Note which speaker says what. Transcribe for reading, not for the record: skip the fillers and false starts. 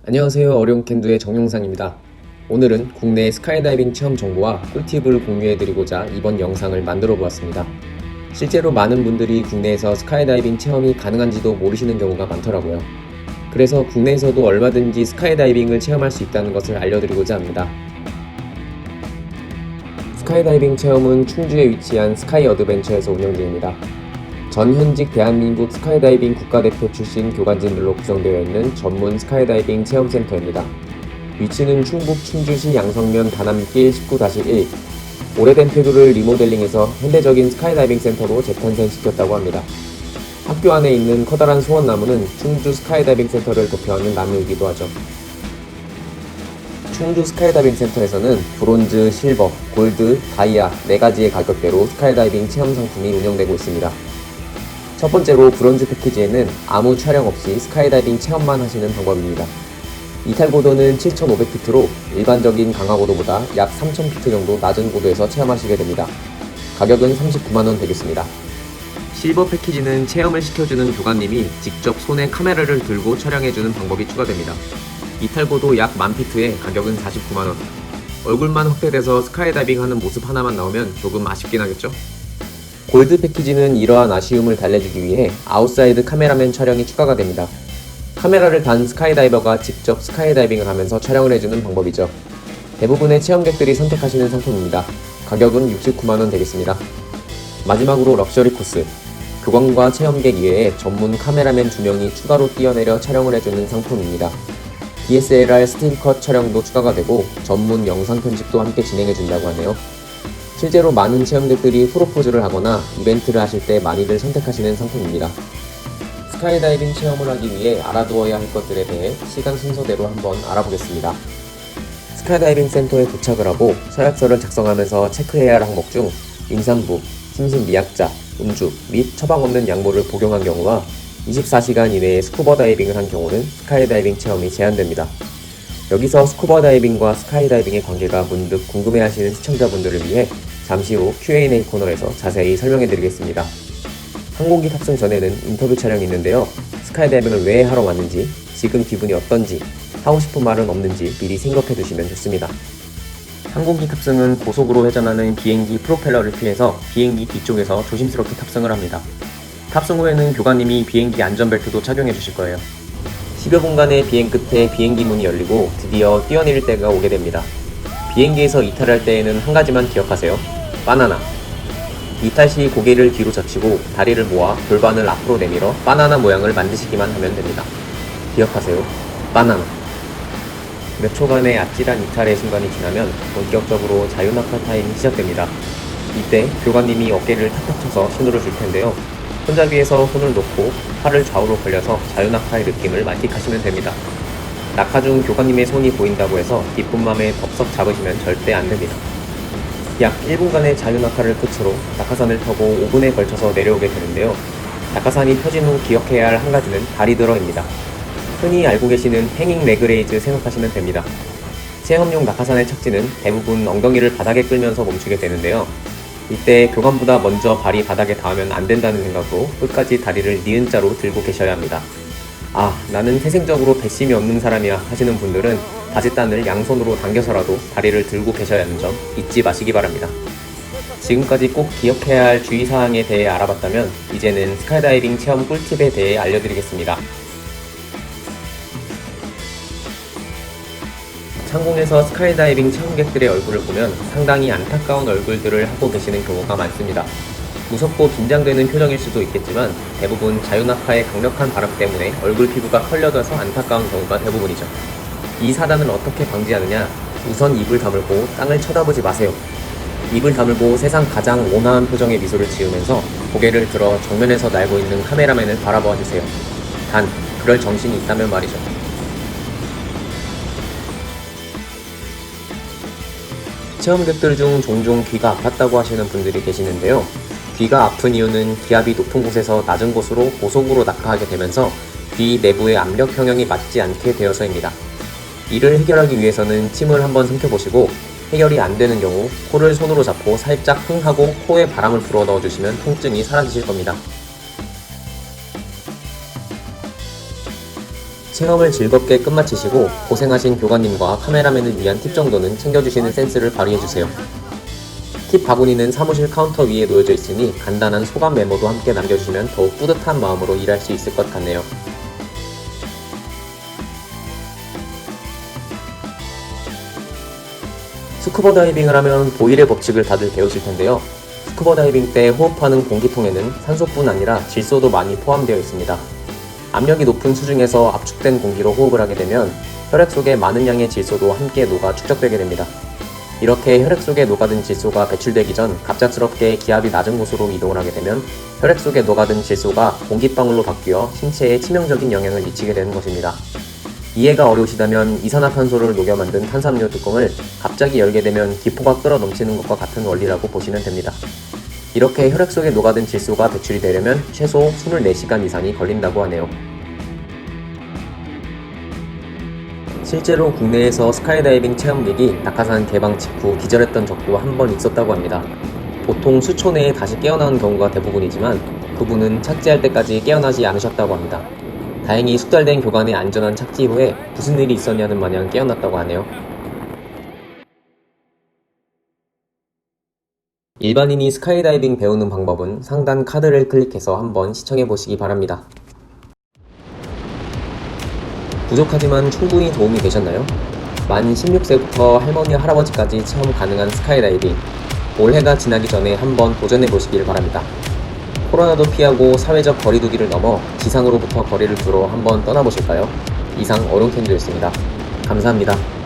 Speaker 1: 안녕하세요. 어려움캔두의 정용상입니다. 오늘은 국내 스카이다이빙 체험 정보와 꿀팁을 공유해드리고자 이번 영상을 만들어 보았습니다. 실제로 많은 분들이 국내에서 스카이다이빙 체험이 가능한지도 모르시는 경우가 많더라고요. 그래서 국내에서도 얼마든지 스카이다이빙을 체험할 수 있다는 것을 알려드리고자 합니다. 스카이다이빙 체험은 충주에 위치한 스카이 어드벤처에서 운영 중입니다. 전 현직 대한민국 스카이다이빙 국가대표 출신 교관진들로 구성되어 있는 전문 스카이다이빙 체험센터입니다. 위치는 충북 충주시 양성면 다남길 19-1. 오래된 폐교를 리모델링해서 현대적인 스카이다이빙 센터로 재탄생시켰다고 합니다. 학교 안에 있는 커다란 소원나무는 충주 스카이다이빙 센터를 대표하는 나무이기도 하죠. 충주 스카이다이빙 센터에서는 브론즈, 실버, 골드, 다이아 4가지의 가격대로 스카이다이빙 체험 상품이 운영되고 있습니다. 첫 번째로 브론즈 패키지에는 아무 촬영 없이 스카이다이빙 체험만 하시는 방법입니다. 이탈 고도는 7,500피트로 일반적인 강화고도보다 약 3,000피트 정도 낮은 고도에서 체험하시게 됩니다. 가격은 39만원 되겠습니다. 실버 패키지는 체험을 시켜주는 교관님이 직접 손에 카메라를 들고 촬영해주는 방법이 추가됩니다. 이탈 고도 약 10,000피트에 가격은 49만원. 얼굴만 확대돼서 스카이다이빙 하는 모습 하나만 나오면 조금 아쉽긴 하겠죠? 골드 패키지는 이러한 아쉬움을 달래주기 위해 아웃사이드 카메라맨 촬영이 추가가 됩니다. 카메라를 단 스카이다이버가 직접 스카이다이빙을 하면서 촬영을 해주는 방법이죠. 대부분의 체험객들이 선택하시는 상품입니다. 가격은 69만원 되겠습니다. 마지막으로 럭셔리 코스. 교관과 체험객 이외에 전문 카메라맨 2명이 추가로 뛰어내려 촬영을 해주는 상품입니다. DSLR 스틸컷 촬영도 추가가 되고 전문 영상 편집도 함께 진행해준다고 하네요. 실제로 많은 체험객들이 프로포즈를 하거나 이벤트를 하실 때 많이들 선택하시는 상품입니다. 스카이다이빙 체험을 하기 위해 알아두어야 할 것들에 대해 시간 순서대로 한번 알아보겠습니다. 스카이다이빙 센터에 도착을 하고 서약서를 작성하면서 체크해야 할 항목 중 임산부, 심신미약자, 음주 및 처방 없는 약물을 복용한 경우와 24시간 이내에 스쿠버 다이빙을 한 경우는 스카이다이빙 체험이 제한됩니다. 여기서 스쿠버 다이빙과 스카이다이빙의 관계가 문득 궁금해하시는 시청자분들을 위해 잠시 후 Q&A 코너에서 자세히 설명해드리겠습니다. 항공기 탑승 전에는 인터뷰 촬영이 있는데요. 스카이다이빙을 왜 하러 왔는지, 지금 기분이 어떤지, 하고 싶은 말은 없는지 미리 생각해두시면 좋습니다. 항공기 탑승은 고속으로 회전하는 비행기 프로펠러를 피해서 비행기 뒤쪽에서 조심스럽게 탑승을 합니다. 탑승 후에는 교관님이 비행기 안전벨트도 착용해 주실 거예요. 10여 분간의 비행 끝에 비행기 문이 열리고 드디어 뛰어내릴 때가 오게 됩니다. 비행기에서 이탈할 때에는 한 가지만 기억하세요. 바나나. 이탈 시 고개를 뒤로 젖히고 다리를 모아 골반을 앞으로 내밀어 바나나 모양을 만드시기만 하면 됩니다. 기억하세요. 바나나. 몇 초간의 아찔한 이탈의 순간이 지나면 본격적으로 자유낙하 타임이 시작됩니다. 이때 교관님이 어깨를 탁탁 쳐서 신호를 줄 텐데요. 손잡이에서 손을 놓고 팔을 좌우로 벌려서 자유낙하의 느낌을 만끽하시면 됩니다. 낙하 중 교관님의 손이 보인다고 해서 기쁜 맘에 덥석 잡으시면 절대 안 됩니다. 약 1분간의 자유낙하를 끝으로 낙하산을 타고 5분에 걸쳐서 내려오게 되는데요. 낙하산이 펴진 후 기억해야 할 한 가지는 다리 들어입니다. 흔히 알고 계시는 행잉 레그레이즈 생각하시면 됩니다. 체험용 낙하산의 착지는 대부분 엉덩이를 바닥에 끌면서 멈추게 되는데요. 이때 교관보다 먼저 발이 바닥에 닿으면 안 된다는 생각으로 끝까지 다리를 니은 자로 들고 계셔야 합니다. 아, 나는 태생적으로 배심이 없는 사람이야 하시는 분들은 바짓단을 양손으로 당겨서라도 다리를 들고 계셔야 하는 점 잊지 마시기 바랍니다. 지금까지 꼭 기억해야 할 주의사항에 대해 알아봤다면 이제는 스카이다이빙 체험 꿀팁에 대해 알려드리겠습니다. 상공에서 스카이다이빙 체험객들의 얼굴을 보면 상당히 안타까운 얼굴들을 하고 계시는 경우가 많습니다. 무섭고 긴장되는 표정일 수도 있겠지만 대부분 자유낙하의 강력한 바람 때문에 얼굴 피부가 컬려져서 안타까운 경우가 대부분이죠. 이 사단을 어떻게 방지하느냐? 우선 입을 다물고 땅을 쳐다보지 마세요. 입을 다물고 세상 가장 온화한 표정의 미소를 지으면서 고개를 들어 정면에서 날고 있는 카메라맨을 바라보아 주세요. 단, 그럴 정신이 있다면 말이죠. 체험객들 중 종종 귀가 아팠다고 하시는 분들이 계시는데요. 귀가 아픈 이유는 기압이 높은 곳에서 낮은 곳으로 고속으로 낙하하게 되면서 귀 내부의 압력 평형이 맞지 않게 되어서입니다. 이를 해결하기 위해서는 침을 한번 삼켜보시고 해결이 안 되는 경우 코를 손으로 잡고 살짝 흥 하고 코에 바람을 불어 넣어주시면 통증이 사라지실 겁니다. 체험을 즐겁게 끝마치시고 고생하신 교관님과 카메라맨을 위한 팁 정도는 챙겨주시는 센스를 발휘해주세요. 팁 바구니는 사무실 카운터 위에 놓여져 있으니 간단한 소감 메모도 함께 남겨주시면 더욱 뿌듯한 마음으로 일할 수 있을 것 같네요. 스쿠버 다이빙을 하면 보일의 법칙을 다들 배우실 텐데요. 스쿠버 다이빙 때 호흡하는 공기통에는 산소뿐 아니라 질소도 많이 포함되어 있습니다. 압력이 높은 수중에서 압축된 공기로 호흡을 하게 되면 혈액 속에 많은 양의 질소도 함께 녹아 축적되게 됩니다. 이렇게 혈액 속에 녹아든 질소가 배출되기 전 갑작스럽게 기압이 낮은 곳으로 이동을 하게 되면 혈액 속에 녹아든 질소가 공기방울로 바뀌어 신체에 치명적인 영향을 미치게 되는 것입니다. 이해가 어려우시다면 이산화탄소를 녹여 만든 탄산음료 뚜껑을 갑자기 열게 되면 기포가 끓어 넘치는 것과 같은 원리라고 보시면 됩니다. 이렇게 혈액 속에 녹아든 질소가 배출이 되려면 최소 24시간 이상이 걸린다고 하네요. 실제로 국내에서 스카이다이빙 체험객이 낙하산 개방 직후 기절했던 적도 한 번 있었다고 합니다. 보통 수초 내에 다시 깨어나는 경우가 대부분이지만 그분은 착지할 때까지 깨어나지 않으셨다고 합니다. 다행히 숙달된 교관의 안전한 착지 후에 무슨 일이 있었냐는 마냥 깨어났다고 하네요. 일반인이 스카이다이빙 배우는 방법은 상단 카드를 클릭해서 한번 시청해보시기 바랍니다. 부족하지만 충분히 도움이 되셨나요? 만 16세부터 할머니 할아버지까지 체험 가능한 스카이다이빙, 올해가 지나기 전에 한번 도전해보시길 바랍니다. 코로나도 피하고 사회적 거리두기를 넘어 지상으로부터 거리를 두러 한번 떠나보실까요? 이상 어룡캔조였습니다. 감사합니다.